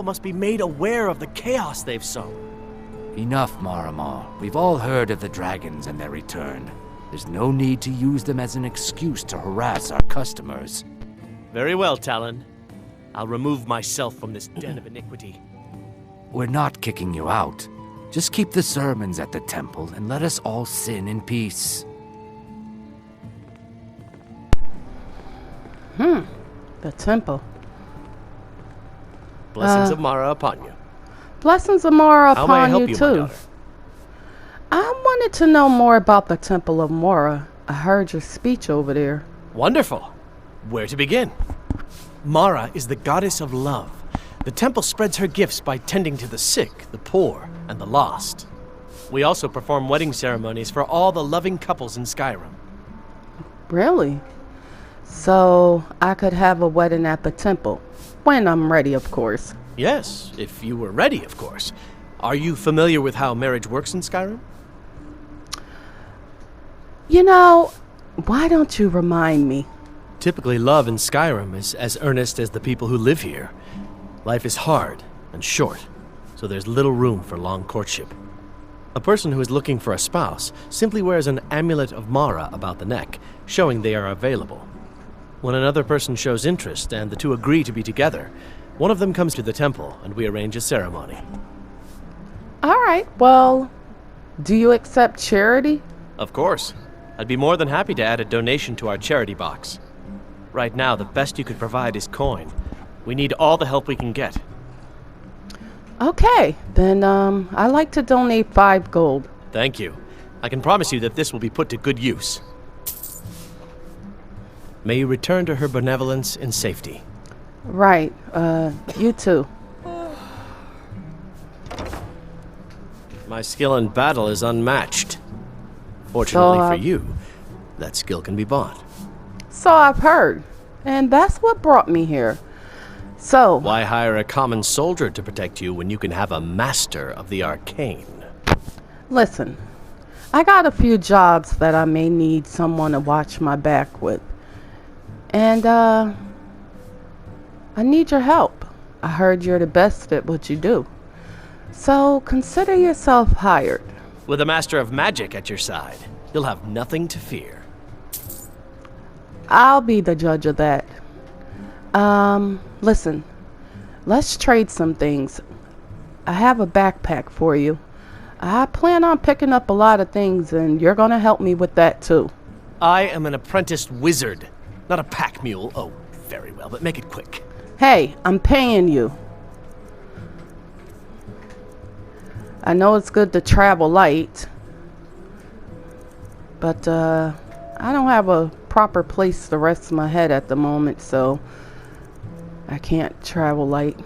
temple must be made aware of the chaos they've sown. Enough, Marama. We've all heard of the dragons and their return. There's no need to use them as an excuse to harass our customers. Very well, Talon. I'll remove myself from this den of iniquity. We're not kicking you out. Just keep the sermons at the temple and let us all sin in peace. The temple. Blessings of Mara upon you. Blessings of Mara How may I upon help you you, my too. daughter? I wanted to know more about the Temple of Mara. I heard your speech over there. Wonderful. Where to begin? Mara is the goddess of love. The temple spreads her gifts by tending to the sick, the poor, and the lost. We also perform wedding ceremonies for all the loving couples in Skyrim. Really? So I could have a wedding at the temple. When I'm ready, of course. Yes, if you were ready, of course. Are you familiar with how marriage works in Skyrim? You know, why don't you remind me? Typically, love in Skyrim is as earnest as the people who live here. Life is hard and short, so there's little room for long courtship. A person who is looking for a spouse simply wears an amulet of Mara about the neck, showing they are available. When another person shows interest and the two agree to be together, one of them comes to the temple and we arrange a ceremony. All right, well, do you accept charity? Of course. I'd be more than happy to add a donation to our charity box. Right now, the best you could provide is coin. We need all the help we can get. Okay, then I'd like to donate 5 gold. Thank you. I can promise you that this will be put to good use. May you return to her benevolence in safety. Right, you too. My skill in battle is unmatched. Fortunately So, for you, that skill can be bought. So I've heard, and that's what brought me here. So, Why hire a common soldier to protect you when you can have a master of the arcane? listen, I got a few jobs that I may need someone to watch my back with. And, I need your help. I heard you're the best at what you do. So, consider yourself hired. With a master of magic at your side, you'll have nothing to fear. I'll be the judge of that. Listen, let's trade some things. I have a backpack for you. I plan on picking up a lot of things, and you're gonna help me with that too. I am an apprenticed wizard, not a pack mule. Oh, very well, but make it quick. Hey, I'm paying you. I know it's good to travel light, but I don't have a proper place to rest my head at the moment, so I can't travel light.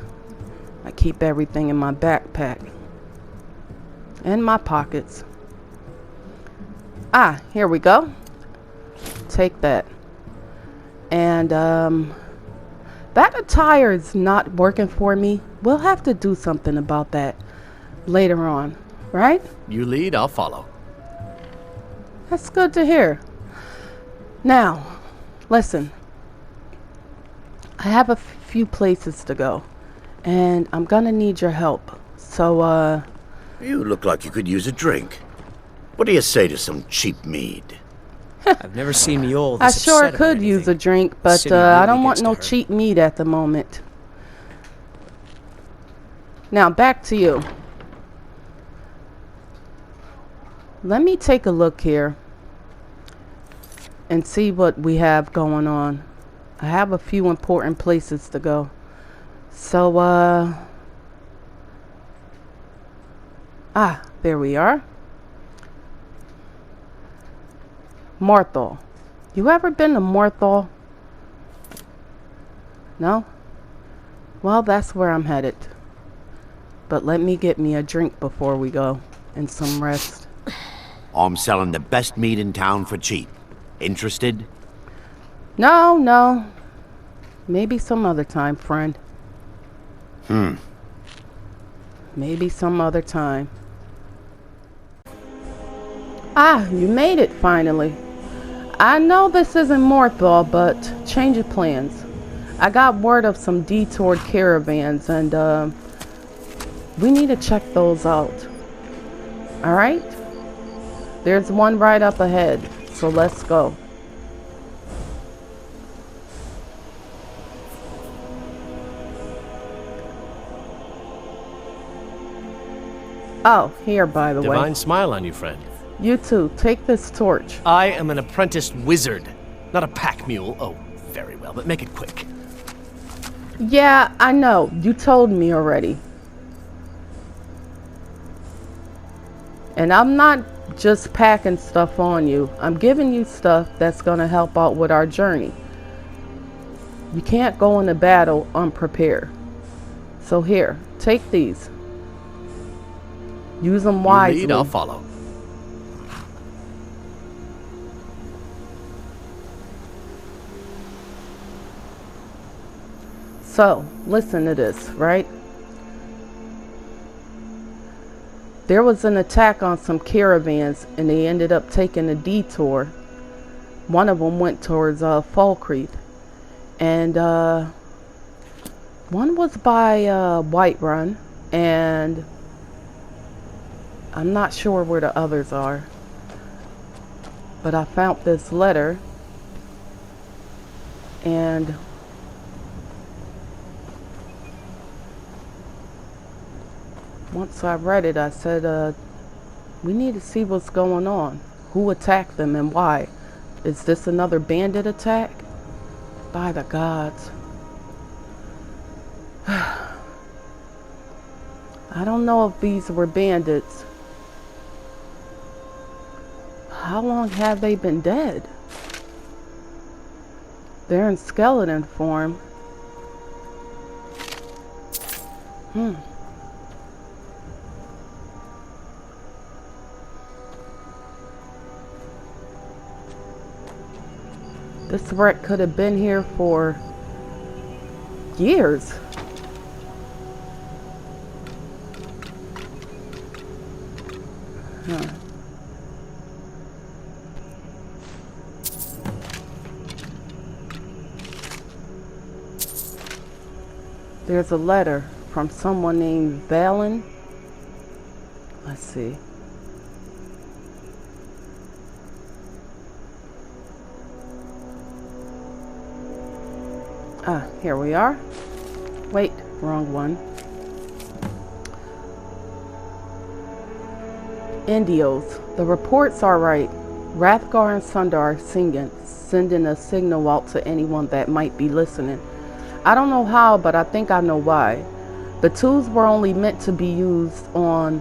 I keep everything in my backpack and my pockets. Ah, here we go. Take that. And that attire is not working for me. We'll have to do something about that later on, right? You lead, I'll follow. That's good to hear. Now, listen. I have a few places to go, and I'm gonna need your help. So, You look like you could use a drink. What do you say to some cheap mead? I've never seen Mule I this sure upset about could use a anything. drink, but City I really don't want gets no to her. cheap meat at the moment. Now, back to you. Let me take a look here and see what we have going on. I have a few important places to go. So, there we are. Morthal. You ever been to Morthal? No? Well, that's where I'm headed. But let me get me a drink before we go, and some rest. I'm selling the best mead in town for cheap. Interested? No. Maybe some other time, friend. Maybe some other time. Ah, you made it finally. I know this isn't Morthal, but change of plans. I got word of some detoured caravans, and We need to check those out. Alright? There's one right up ahead, so let's go. Oh, here, by the way. Divine smile on you, friend. You too. Take this torch. I am an apprenticed wizard, not a pack mule. Oh, very well, but make it quick. Yeah, I know. You told me already. And I'm not just packing stuff on you. I'm giving you stuff that's going to help out with our journey. You can't go into battle unprepared. So here, take these. Use them wisely. You lead, I'll follow. So, listen to this, right? There was an attack on some caravans and they ended up taking a detour. One of them went towards Fall Creek. And one was by Whiterun, and I'm not sure where the others are. But I found this letter, and once I read it, I said, we need to see what's going on. Who attacked them and why? Is this another bandit attack? By the gods. I don't know if these were bandits. How long have they been dead? They're in skeleton form. This wreck could have been here for years. There's a letter from someone named Valen. Let's see. Here we are. Wait, wrong one. Indios. The reports are right. Rathgar and Sundar are sending a signal out to anyone that might be listening. I don't know how, but I think I know why. The tools were only meant to be used on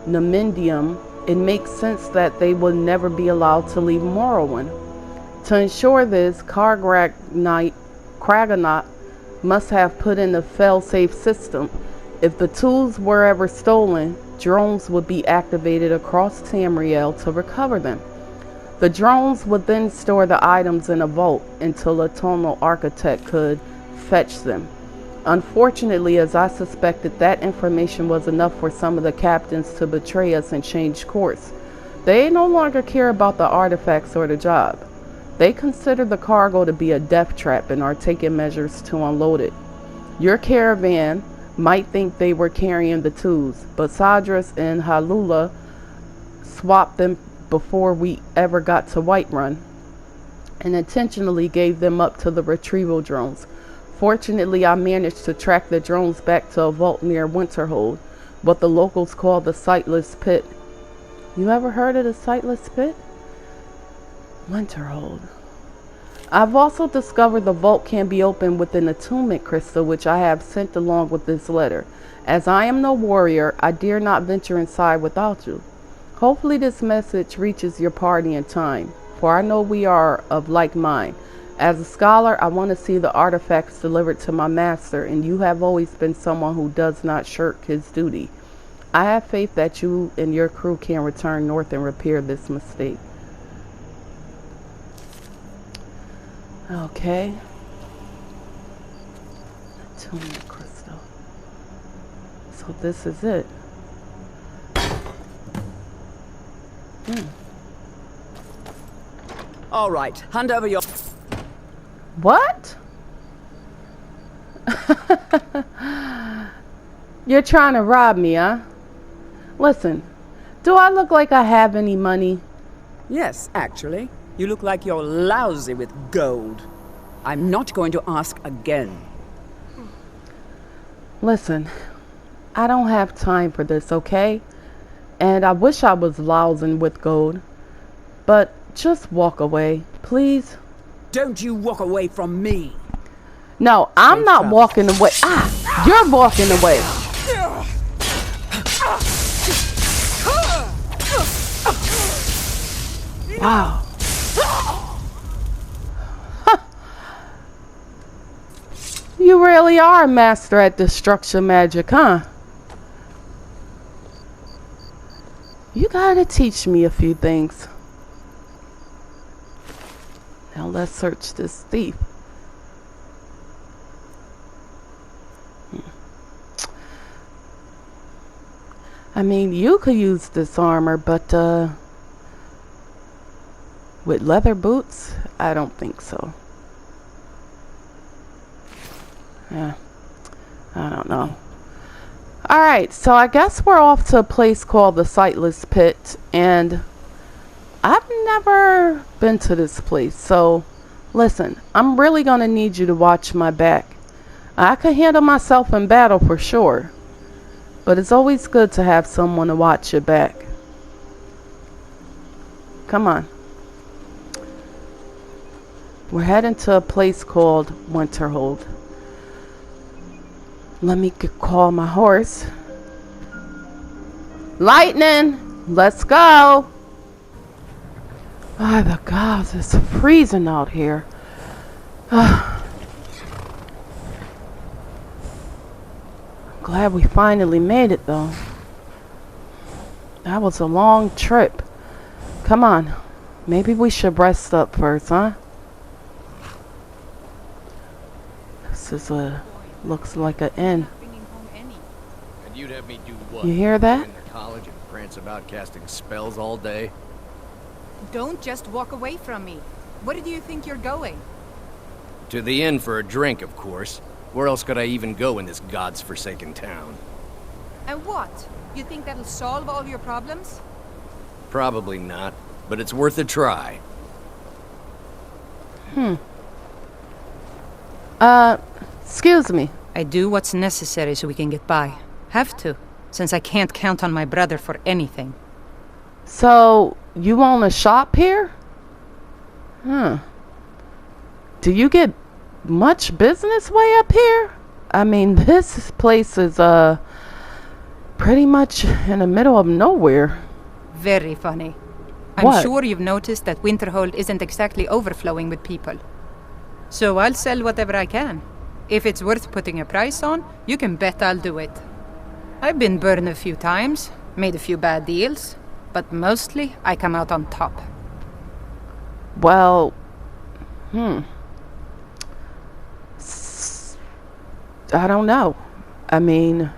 Nemendium. It makes sense that they would never be allowed to leave Morrowind. To ensure this, Kraganot must have put in a fail-safe system. If the tools were ever stolen, drones would be activated across Tamriel to recover them. The drones would then store the items in a vault until a tonal architect could fetch them. Unfortunately, as I suspected, that information was enough for some of the captains to betray us and change course. They no longer care about the artifacts or the job. They consider the cargo to be a death trap and are taking measures to unload it. Your caravan might think they were carrying the tools, but Sadras and Halula swapped them before we ever got to Whiterun and intentionally gave them up to the retrieval drones. Fortunately, I managed to track the drones back to a vault near Winterhold, what the locals call the Sightless Pit. You ever heard of the Sightless Pit? Winterhold. I've also discovered the vault can be opened with an attunement crystal, which I have sent along with this letter. As I am no warrior, I dare not venture inside without you. Hopefully this message reaches your party in time, for I know we are of like mind. As a scholar, I want to see the artifacts delivered to my master, and you have always been someone who does not shirk his duty. I have faith that you and your crew can return north and repair this mistake. Okay. Attunement crystal. So this is it. All right, hand over your... What? You're trying to rob me, huh? Listen, do I look like I have any money? Yes, actually. You look like you're lousy with gold. I'm not going to ask again. Listen, I don't have time for this, okay? And I wish I was lousy with gold. But just walk away, please. Don't you walk away from me. No, I'm not walking away. Ah, you're walking away. Wow. You really are a master at destruction magic, huh? You gotta teach me a few things. Now let's search this thief. I mean, you could use this armor, but with leather boots, I don't think so. Yeah, I don't know. Alright, so I guess we're off to a place called the Sightless Pit, and I've never been to this place, so listen, I'm really gonna need you to watch my back. I can handle myself in battle for sure, but it's always good to have someone to watch your back. Come on. We're heading to a place called Winterhold. Let me call my horse. Lightning! Let's go! Oh, the gods, it's freezing out here. I'm glad we finally made it, though. That was a long trip. Come on. Maybe we should rest up first, huh? This is looks like an inn. And you'd have me do what? You hear that? In the college and prance about casting spells all day? Don't just walk away from me. Where do you think you're going? To the inn for a drink, of course. Where else could I even go in this god's forsaken town? And what? You think that'll solve all your problems? Probably not, but it's worth a try. Excuse me. I do what's necessary so we can get by. Have to, since I can't count on my brother for anything. So, you own a shop here? Huh. Do you get much business way up here? I mean, this place is, pretty much in the middle of nowhere. Very funny. What? I'm sure you've noticed that Winterhold isn't exactly overflowing with people. So I'll sell whatever I can. If it's worth putting a price on, you can bet I'll do it. I've been burned a few times, made a few bad deals, but mostly I come out on top. Well, I don't know. I mean,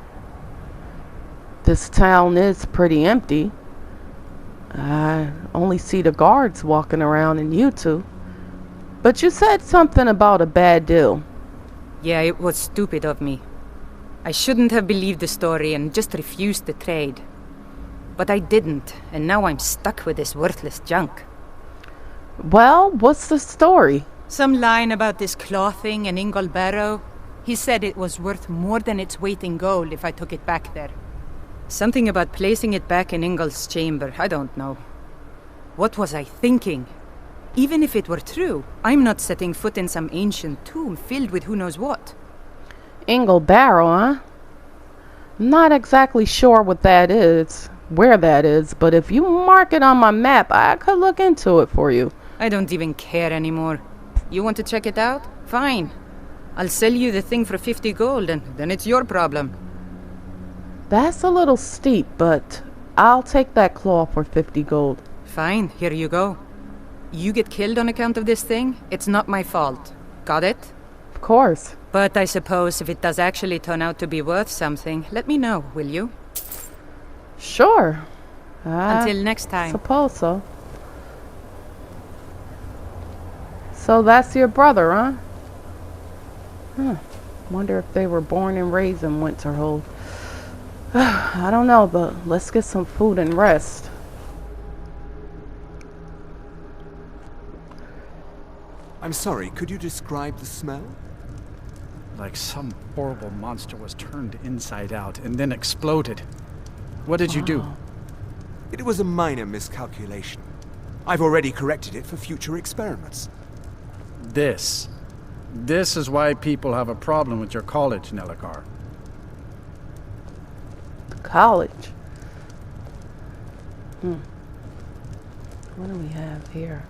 this town is pretty empty. I only see the guards walking around and you two. But you said something about a bad deal. Yeah, it was stupid of me. I shouldn't have believed the story and just refused the trade. But I didn't, and now I'm stuck with this worthless junk. Well, what's the story? Some line about this clothing in Ingol Barrow. He said it was worth more than its weight in gold if I took it back there. Something about placing it back in Ingol's chamber, I don't know. What was I thinking? Even if it were true, I'm not setting foot in some ancient tomb filled with who knows what. Ingol Barrow, huh? Not exactly sure what that is, where that is, but if you mark it on my map, I could look into it for you. I don't even care anymore. You want to check it out? Fine. I'll sell you the thing for 50 gold, and then it's your problem. That's a little steep, but I'll take that claw for 50 gold. Fine, here you go. You get killed on account of this thing, it's not my fault. Got it? Of course. But I suppose if it does actually turn out to be worth something, let me know, will you? Sure. Until next time. Suppose so. So that's your brother, huh? Wonder if they were born and raised in Winterhold. I don't know, but let's get some food and rest. I'm sorry, could you describe the smell? Like some horrible monster was turned inside out and then exploded. What did you do? It was a minor miscalculation. I've already corrected it for future experiments. This is why people have a problem with your college, Nelagar. College. What do we have here?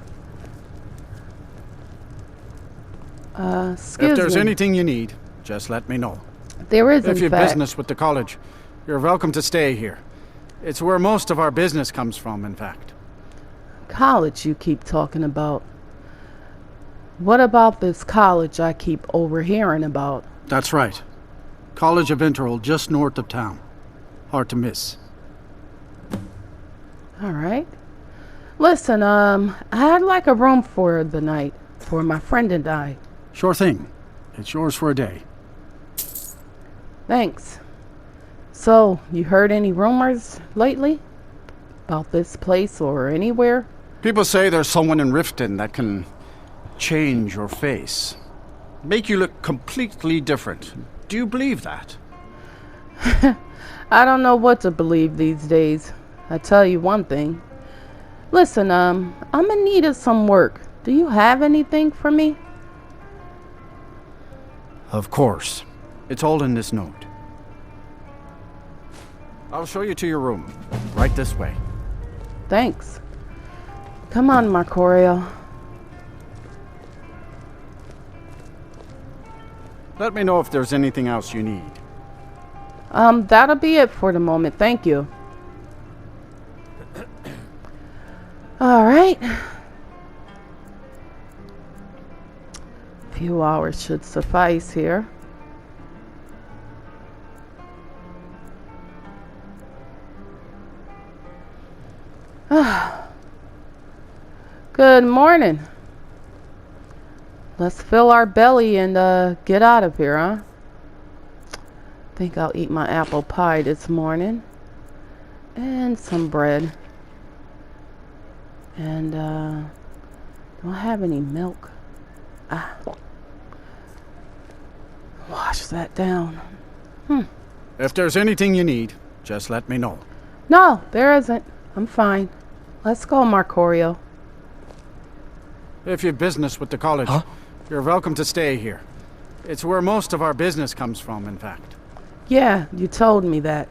Excuse me. If there's anything you need, just let me know. There is, If in you've fact. business with the college, you're welcome to stay here. It's where most of our business comes from, in fact. College you keep talking about. What about this college I keep overhearing about? That's right. College of Interval, just north of town. Hard to miss. All right. Listen, I'd like a room for the night for my friend and I. Sure thing. It's yours for a day. Thanks. So, you heard any rumors lately about this place or anywhere? People say there's someone in Riften that can change your face. Make you look completely different. Do you believe that? I don't know what to believe these days. I tell you one thing. Listen, I'm in need of some work. Do you have anything for me? Of course. It's all in this note. I'll show you to your room. Right this way. Thanks. Come on, Marcorio. Let me know if there's anything else you need. That'll be it for the moment. Thank you. All right. Few hours should suffice here. Good morning. Let's fill our belly and get out of here, huh? Think I'll eat my apple pie this morning. And some bread. And don't have any milk. Wash that down. If there's anything you need, just let me know. No, there isn't. I'm fine. Let's go, Marcorio. If you've business with the college, you're welcome to stay here. It's where most of our business comes from, in fact. Yeah, you told me that.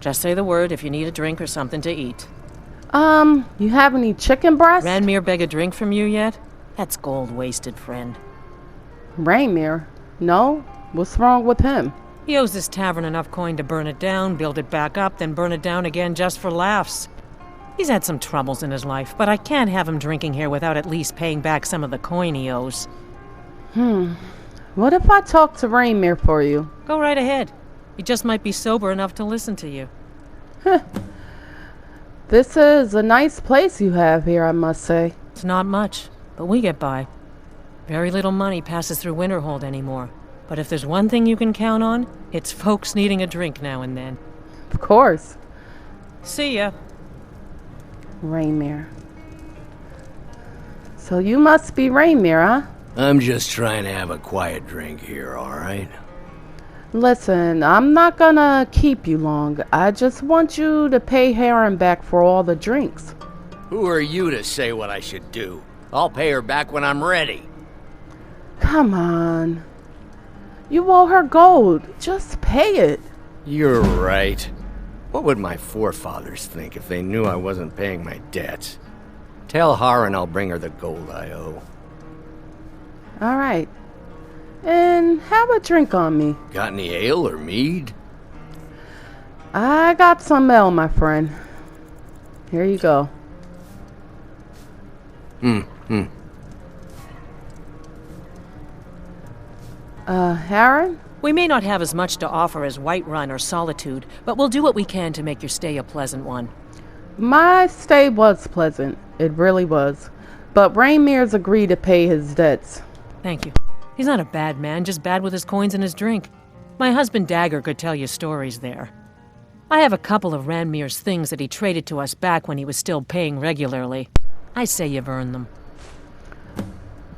Just say the word if you need a drink or something to eat. You have any chicken breast? Ranmir beg a drink from you yet? That's gold wasted, friend. Raymir? No? What's wrong with him? He owes this tavern enough coin to burn it down, build it back up, then burn it down again just for laughs. He's had some troubles in his life, but I can't have him drinking here without at least paying back some of the coin he owes. What if I talk to Raymir for you? Go right ahead. He just might be sober enough to listen to you. This is a nice place you have here, I must say. It's not much, but we get by. Very little money passes through Winterhold anymore. But if there's one thing you can count on, it's folks needing a drink now and then. Of course. See ya. Raymir. So you must be Raymir, huh? I'm just trying to have a quiet drink here, all right? Listen, I'm not gonna keep you long. I just want you to pay Heron back for all the drinks. Who are you to say what I should do? I'll pay her back when I'm ready. Come on. You owe her gold. Just pay it. You're right. What would my forefathers think if they knew I wasn't paying my debts? Tell Haran I'll bring her the gold I owe. All right. And have a drink on me. Got any ale or mead? I got some ale, my friend. Here you go. Heron? We may not have as much to offer as Whiterun or Solitude, but we'll do what we can to make your stay a pleasant one. My stay was pleasant. It really was. But Raymir's agreed to pay his debts. Thank you. He's not a bad man, just bad with his coins and his drink. My husband Dagger could tell you stories there. I have a couple of Ranmir's things that he traded to us back when he was still paying regularly. I say you've earned them.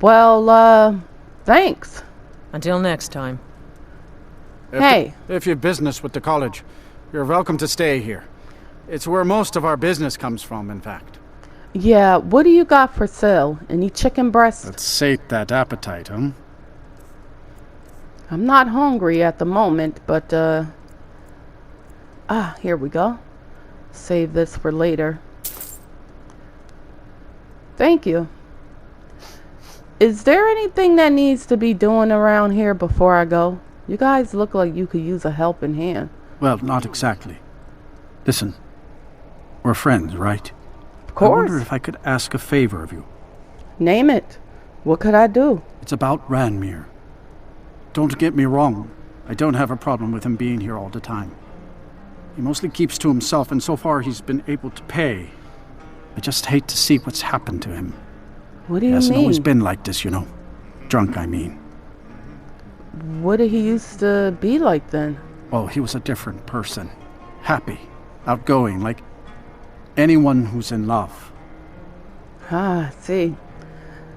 Well, thanks. Until next time. If you've business with the college, you're welcome to stay here. It's where most of our business comes from, in fact. Yeah, what do you got for sale? Any chicken breast? Let's sate that appetite, huh? I'm not hungry at the moment, but, here we go. Save this for later. Thank you. Is there anything that needs to be doing around here before I go? You guys look like you could use a helping hand. Well, not exactly. Listen, we're friends, right? Of course. I wonder if I could ask a favor of you. Name it. What could I do? It's about Ranmir. Don't get me wrong. I don't have a problem with him being here all the time. He mostly keeps to himself, and so far he's been able to pay. I just hate to see what's happened to him. What do you mean? He hasn't always been like this, you know. Drunk, I mean. What did he used to be like then? Well, he was a different person. Happy, outgoing, like anyone who's in love. I see.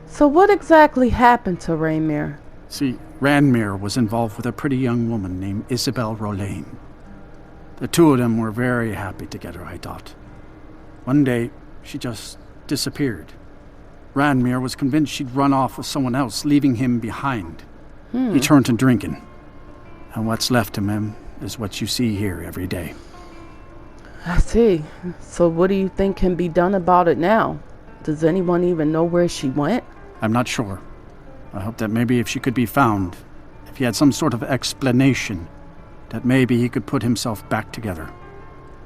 So what exactly happened to Ranmir? See, Ranmir was involved with a pretty young woman named Isabel Rolain. The two of them were very happy together, I thought. One day, she just disappeared. Ranmir was convinced she'd run off with someone else, leaving him behind. He turned to drinking. And what's left of him is what you see here every day. I see. So what do you think can be done about it now? Does anyone even know where she went? I'm not sure. I hope that maybe if she could be found, if he had some sort of explanation, that maybe he could put himself back together.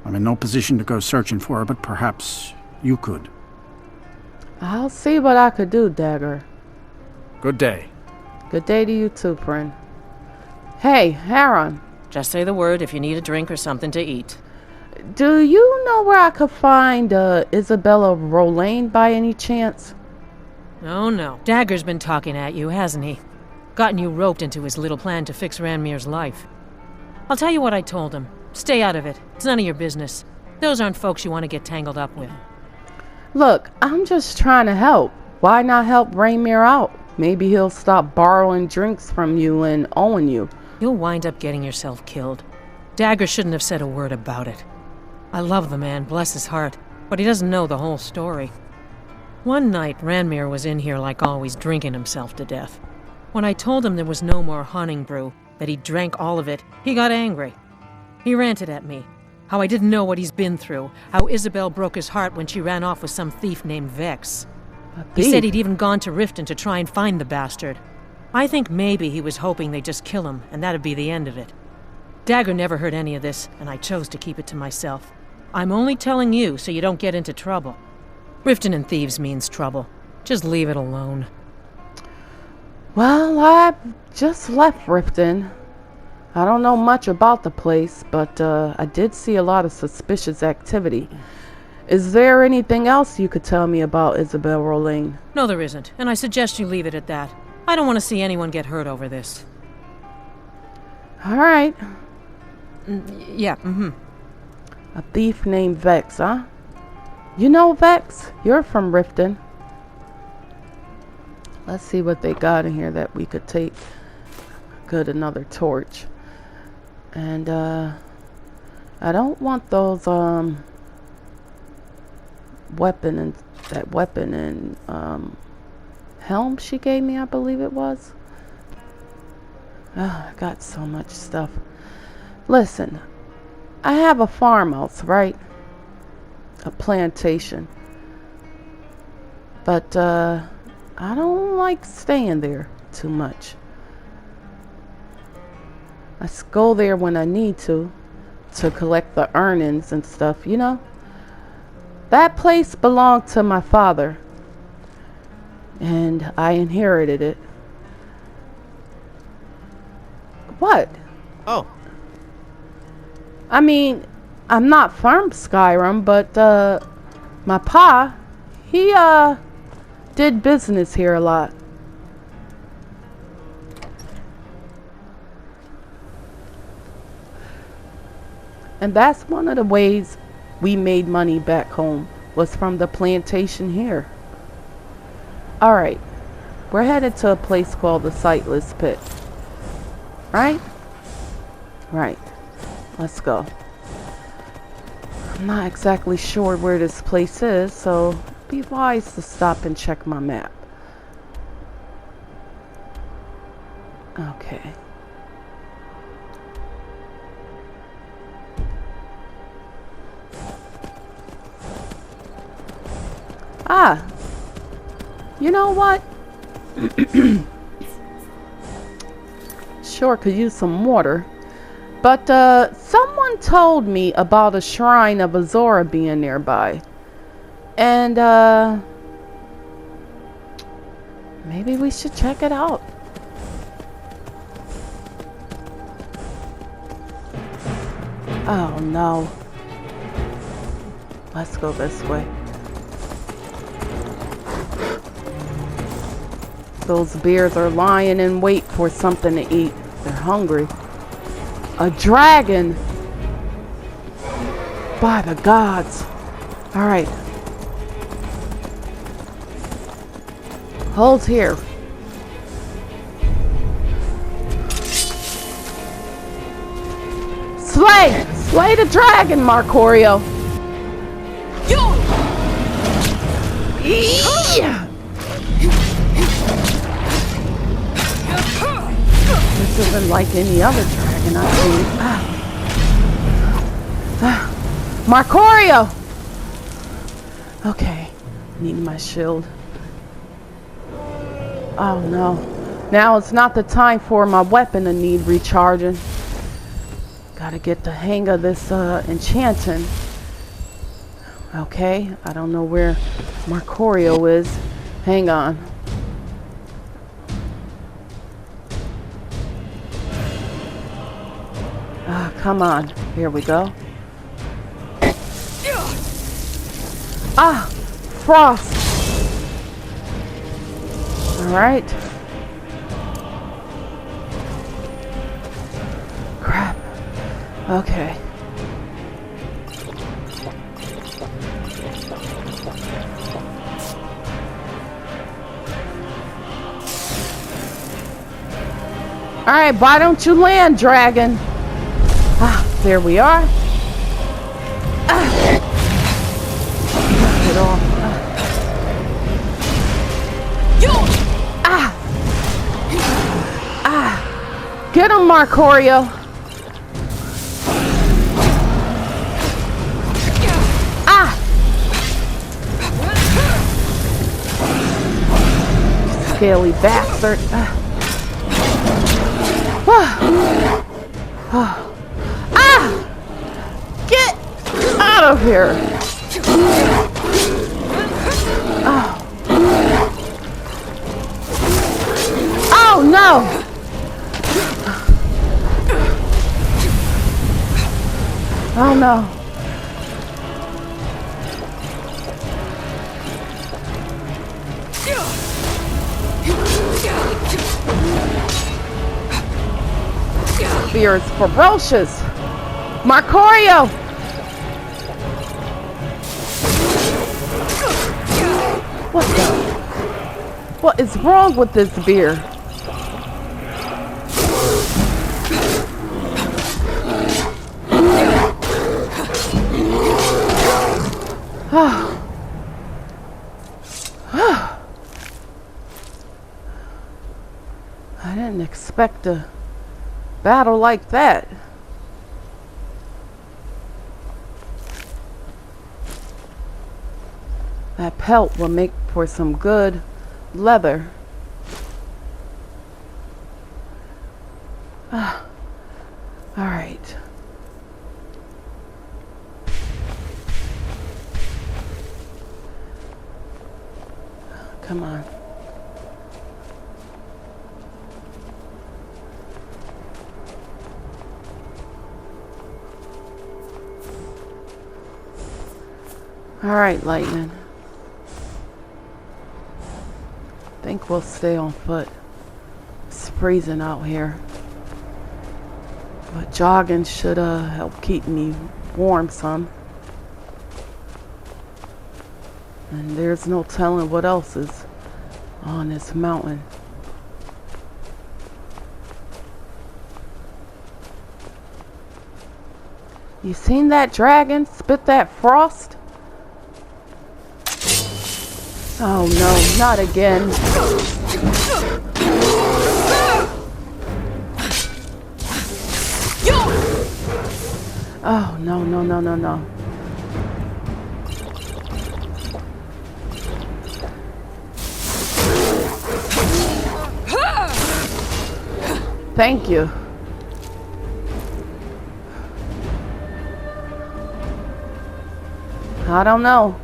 I'm in no position to go searching for her, but perhaps you could. I'll see what I could do, Dagger. Good day. Good day to you too, friend. Hey, Haron. Just say the word if you need a drink or something to eat. Do you know where I could find Isabella Rolain by any chance? Oh no. Dagger's been talking at you, hasn't he? Gotten you roped into his little plan to fix Ranmir's life. I'll tell you what I told him. Stay out of it. It's none of your business. Those aren't folks you want to get tangled up with. Look, I'm just trying to help. Why not help Ranmir out? Maybe he'll stop borrowing drinks from you and owing you. You'll wind up getting yourself killed. Dagger shouldn't have said a word about it. I love the man, bless his heart, but he doesn't know the whole story. One night, Ranmir was in here like always, drinking himself to death. When I told him there was no more hunting brew, that he drank all of it, he got angry. He ranted at me. How I didn't know what he's been through. How Isabel broke his heart when she ran off with some thief named Vex. He said he'd even gone to Riften to try and find the bastard. I think maybe he was hoping they'd just kill him, and that'd be the end of it. Dagger never heard any of this, and I chose to keep it to myself. I'm only telling you so you don't get into trouble. Riften and thieves means trouble. Just leave it alone. Well, I just left Riften. I don't know much about the place, but I did see a lot of suspicious activity. Is there anything else you could tell me about Isabel Rolain? No, there isn't, and I suggest you leave it at that. I don't want to see anyone get hurt over this. All right. Yeah, A thief named Vex, huh? You know Vex? You're from Riften. Let's see what they got in here that we could take. Good, another torch. And, I don't want those, weapon and helm she gave me, I believe it was. I got so much stuff. Listen, I have a farmhouse, right? A plantation. But I don't like staying there too much. I go there when I need to collect the earnings and stuff, you know? That place belonged to my father, and I inherited it. What? Oh. I mean, I'm not from Skyrim, but my pa, he did business here a lot. And that's one of the ways we made money back home, was from the plantation here. Alright, we're headed to a place called the Sightless Pit. Right? Right. Let's go. I'm not exactly sure where this place is, so be wise to stop and check my map. Okay. Ah, you know what? Sure could use some water. But someone told me about a shrine of Azora being nearby. And maybe we should check it out. Oh no. Let's go this way. Those bears are lying in wait for something to eat. They're hungry. A dragon! By the gods. Alright. Hold here. Slay! Slay the dragon, Marcorio! Yeah! This isn't like any other dragon I've seen. Marcorio! Okay, need my shield. Oh no. Now it's not the time for my weapon to need recharging. Gotta get the hang of this enchanting. Okay, I don't know where Marcorio is. Hang on. Come on. Here we go. Ah! Frost! Alright. Crap. Okay. Alright, why don't you land, dragon? Ah, there we are. Ah. Knock it off. Ah. Ah. Get him, Marcorio. Ah. Scaly bastard. Ah. Ah. Get out of here! Oh, oh no! Oh no! Fear is ferocious! Marcorio! What the? What is wrong with this beer? I didn't expect a battle like that. That pelt will make for some good leather. All right. Come on. All right, Lightning. Think we'll stay on foot. It's freezing out here. But jogging should help keep me warm some. And there's no telling what else is on this mountain. You seen that dragon spit that frost? Oh no, not again. Oh no, no, no, no, no. Thank you. I don't know.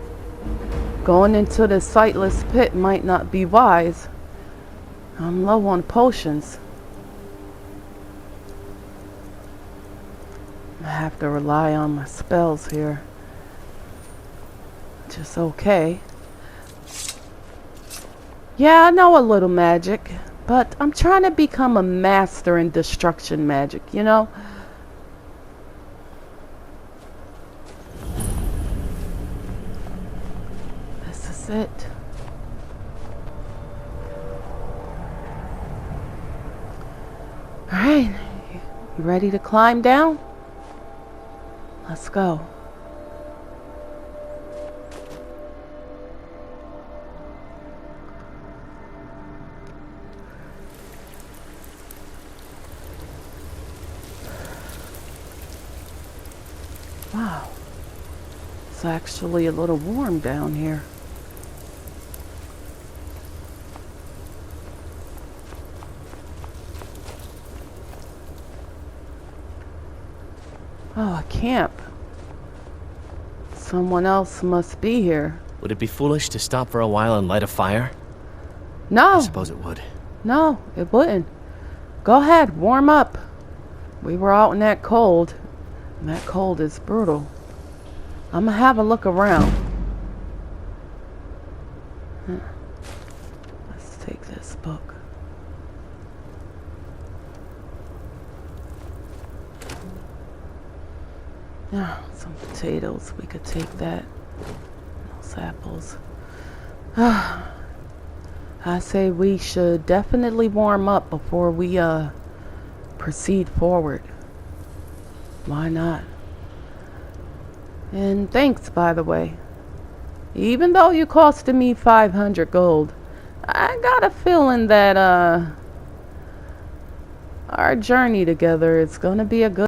Going into the sightless pit might not be wise. I'm low on potions. I have to rely on my spells here. Which is okay. Yeah, I know a little magic. But I'm trying to become a master in destruction magic, you know? This is it. Alright, you ready to climb down? Let's go. Wow, it's actually a little warm down here. Oh, a camp. Someone else must be here. Would it be foolish to stop for a while and light a fire? No. I suppose it would. No, it wouldn't. Go ahead, warm up. We were out in that cold. And that cold is brutal. I'm gonna have a look around. Let's take this book. Yeah, some potatoes. We could take that. Those apples. I say we should definitely warm up before we proceed forward. Why not? And thanks, by the way. Even though you costed me 500 gold, I got a feeling that our journey together is gonna be a good